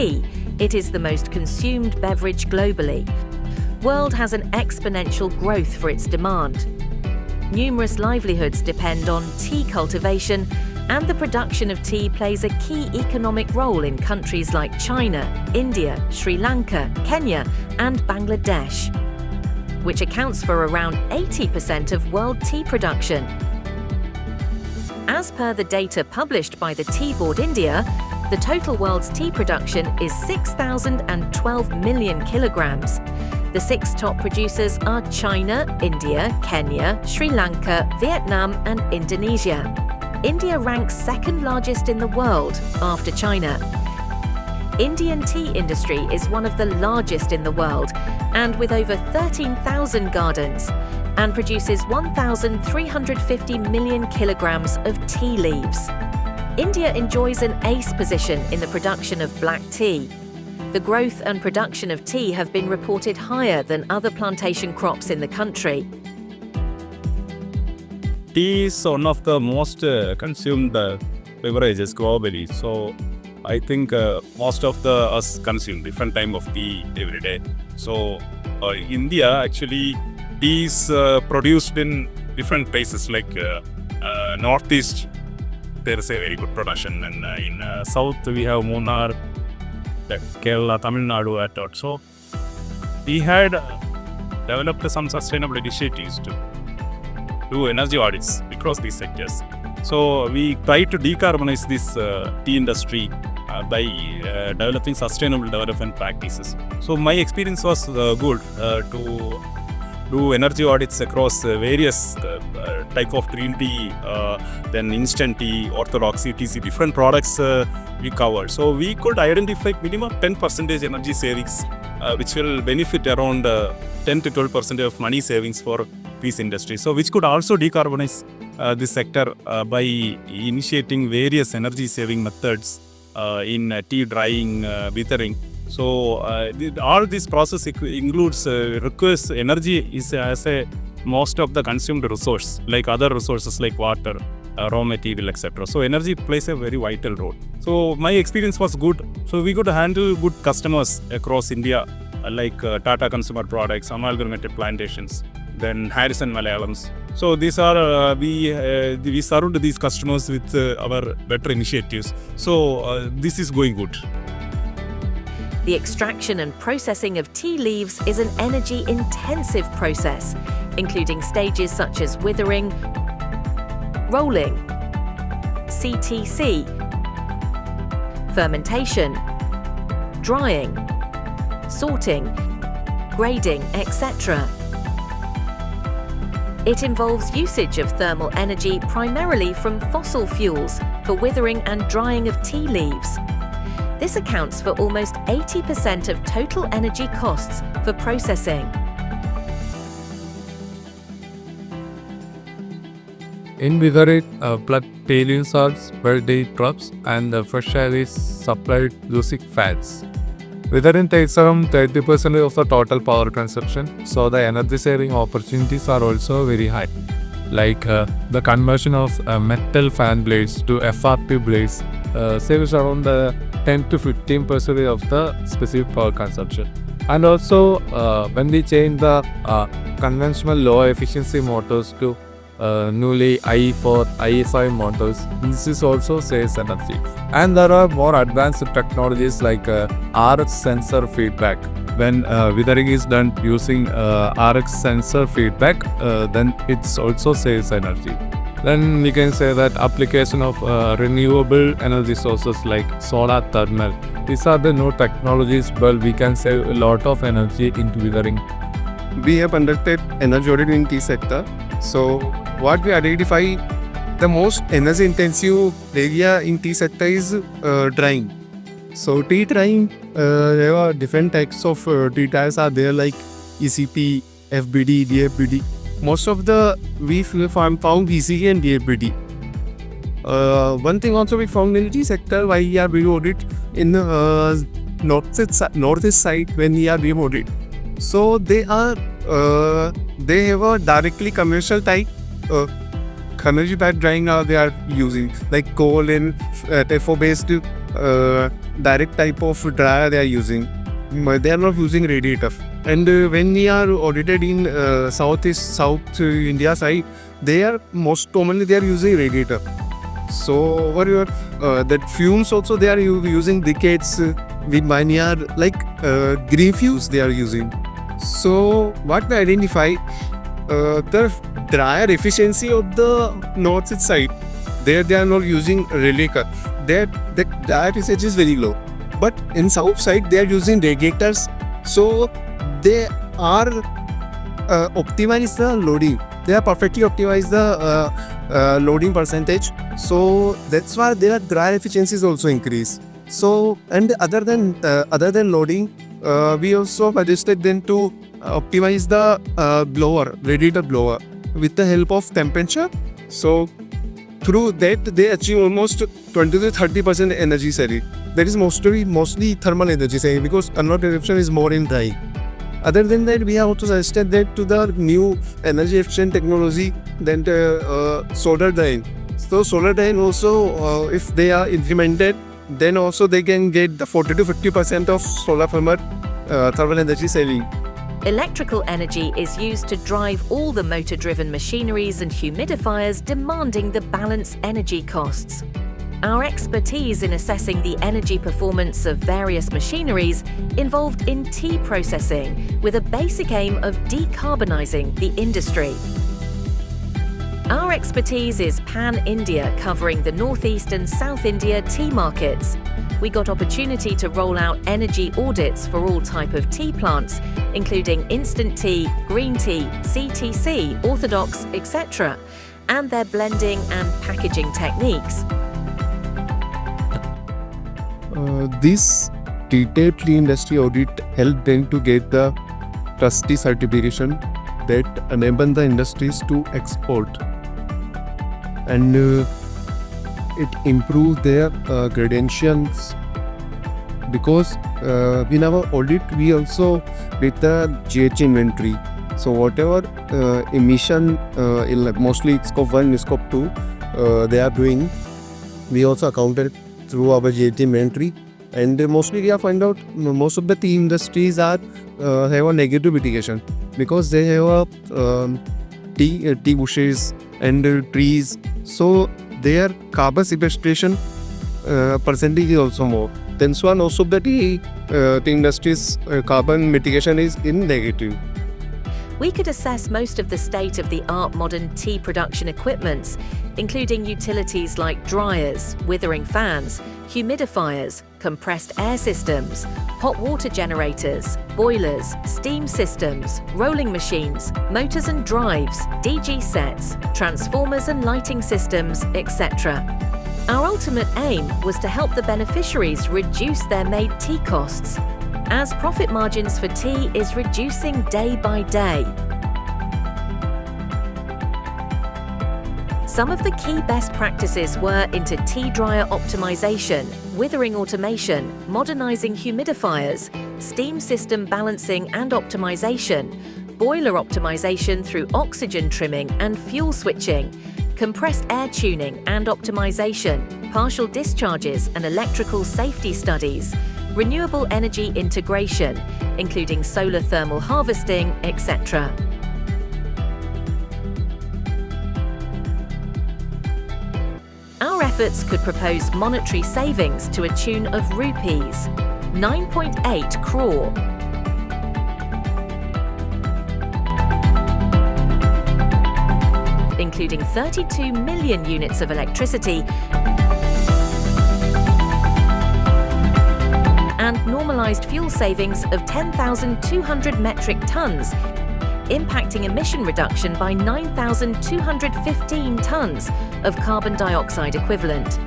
tea, it is the most consumed beverage globally. World has an exponential growth for its demand. Numerous livelihoods depend on tea cultivation, and the production of tea plays a key economic role in countries like China, India, Sri Lanka, Kenya, and Bangladesh, which accounts for around 80% of world tea production. As per the data published by the Tea Board India, the total world's tea production is 6,012 million kilograms. The 6 top producers are China, India, Kenya, Sri Lanka, Vietnam, and Indonesia. India ranks second largest in the world after China. Indian tea industry is one of the largest in the world, and with over 13,000 gardens, and produces 1,350 million kilograms of tea leaves. India enjoys an ace position in the production of black tea. The growth and production of tea have been reported higher than other plantation crops in the country. Tea is one of the most consumed beverages globally. So I think most of us consume different type of tea every day. So India actually tea is produced in different places like northeast. There is a very good production, and in south we have Munnar, Kerala, Tamil Nadu at all. So we had developed some sustainable initiatives to do energy audits across these sectors. So we try to decarbonize this tea industry by developing sustainable development practices. So my experience was good to do energy audits across various type of green tea, then instant tea, orthodox etc. different products we covered. So we could identify minimum 10% energy savings, which will benefit around 10 to 12% of money savings for this industry. So which could also decarbonize this sector by initiating various energy saving methods in tea drying, withering. So all this process includes requires energy is as a most of the consumed resource, like other resources like water, raw material, etc. So energy plays a very vital role. So my experience was good. So we could handle good customers across India, like Tata Consumer Products, Amalgamated Plantations, then Harrison Malayalams. So these are we served these customers with our better initiatives. So this is going good. The extraction and processing of tea leaves is an energy-intensive process, including stages such as withering, rolling, CTC, fermentation, drying, sorting, grading, etc. It involves usage of thermal energy primarily from fossil fuels for withering and drying of tea leaves. This accounts for almost 80% of total energy costs for processing. In withering, blood tea leaves are spread in drops and the fresh air is supplied using fans. Withering takes around 30% of the total power consumption, so the energy saving opportunities are also very high. Like the conversion of metal fan blades to FRP blades saves around 10 to 15% of the specific power consumption. And also when we change the conventional low efficiency motors to newly IE4, IE5 motors, this is also saves energy. And there are more advanced technologies like RX sensor feedback. When withering is done using RX sensor feedback, then it also saves energy. Then we can say that application of renewable energy sources like solar thermal. These are the new technologies, but we can save a lot of energy into withering. We have conducted energy audit in tea sector. So what we identify, the most energy intensive area in tea sector is drying. So tea drying, there are different types of tea dyes are there like ECP, FBD, DFBD. Most of the we found ECP and DFBD. One thing also we found in tea sector why we are doing audit in northeast side when we are doing audit. So they have a directly commercial type energy type drying they are using like coal and FO based direct type of dryer they are using. They are not using radiator. And when we are audited in South India side, they are most commonly they are using radiator. So over here, that fumes also they are using decades. With many are like green fuels they are using. So what we identify, the dryer efficiency of the north side, there they are not using radiator. There the dryer efficiency is very low. But in south side they are using radiators. So they are optimize the loading. They are perfectly optimize the loading percentage. So that's why their dryer efficiency is also increase. So and other than loading, we also suggested them to optimize the blower, radiator blower, with the help of temperature. So through that they achieve almost 20 to 30% energy saving. That is mostly thermal energy saving because conversion is more in dry. Other than that, we have also suggested that to the new energy efficient technology, then solar drying. So solar drying also, if they are implemented, then also they can get the 40 to 50% of solar thermal energy saving. Electrical energy is used to drive all the motor-driven machineries and humidifiers, demanding the balanced energy costs. Our expertise in assessing the energy performance of various machineries involved in tea processing, with a basic aim of decarbonising the industry. Our expertise is pan-India, covering the Northeast and South India tea markets. We got opportunity to roll out energy audits for all type of tea plants, including instant tea, green tea, CTC, orthodox, etc., and their blending and packaging techniques. This detailed tea industry audit helped them to get the Trustea certification that enable the industries to export, and it improved their credentials, because in our audit we also did the GHG inventory. So whatever emission, mostly scope 1, scope 2, they are doing, we also accounted through our GHG inventory. And mostly we have found out most of the tea industries are have a negative mitigation, because they have tea bushes and trees. So their carbon sequestration percentage is also more. Then so most of the tea industries carbon mitigation is in negative. We could assess most of the state-of-the-art modern tea production equipments, including utilities like dryers, withering fans, humidifiers, compressed air systems, hot water generators, boilers, steam systems, rolling machines, motors and drives, DG sets, transformers and lighting systems, etc. Our ultimate aim was to help the beneficiaries reduce their made tea costs, as profit margins for tea is reducing day by day. Some of the key best practices were into tea dryer optimization, withering automation, modernizing humidifiers, steam system balancing and optimization, boiler optimization through oxygen trimming and fuel switching, compressed air tuning and optimization, partial discharges and electrical safety studies, renewable energy integration, including solar thermal harvesting, etc. Our efforts could propose monetary savings to a tune of rupees 9.8 crore. Including 32 million units of electricity and normalised fuel savings of 10,200 metric tonnes, impacting emission reduction by 9,215 tonnes of carbon dioxide equivalent.